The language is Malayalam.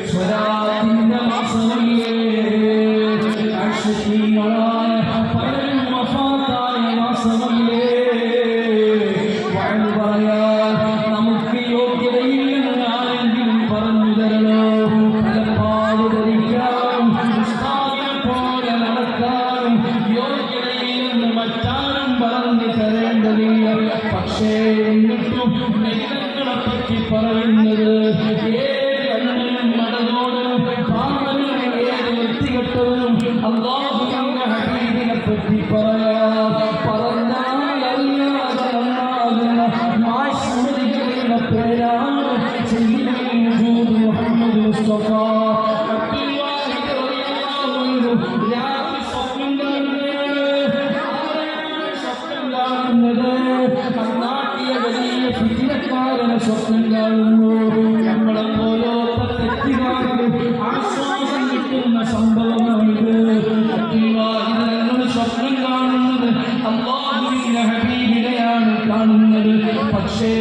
സ്വലാത്തിന്റെ മാസമല്ലേ അശ്വതീകളായ പലരും വഫാത്തായ മാസമല്ലേ വഴി പറയാൻ നമുക്ക് യോഗ്യതയില്ലെന്ന് ആരെങ്കിലും പറഞ്ഞു തരണോ പലപ്പാട് ധരിക്കാനും ഉസ്താദിനെ പോലെ നടക്കാനും യോഗ്യതയില്ലെന്ന് മറ്റാരും പറഞ്ഞു തരേണ്ടതില്ല പക്ഷേ എന്നിട്ടും നെയ്തങ്ങളെ പറ്റി പറയുന്നത് അല്ലാഹുവിന്റെ ഹബീബിനെ പറ്റി പറയാം പറഞ്ഞാൽ മാശൂരികളുടെ പേരാണ് മുഹമ്മദ് മുസ്തഫ നാട്ടിയ വലിയ ഫിത്തിനക്കാരനെ സ്വപ്നം കാണുന്നു നമ്മളെ പോലത്തെ തെറ്റുകാർക്ക് ആശ്വാസം കിട്ടുന്ന സംഭവമാണിത് സ്വപ്നം കാണുന്നത് അല്ലാഹുവിന്റെ ഹബീബിനെയാണ് കാണുന്നത് പക്ഷേ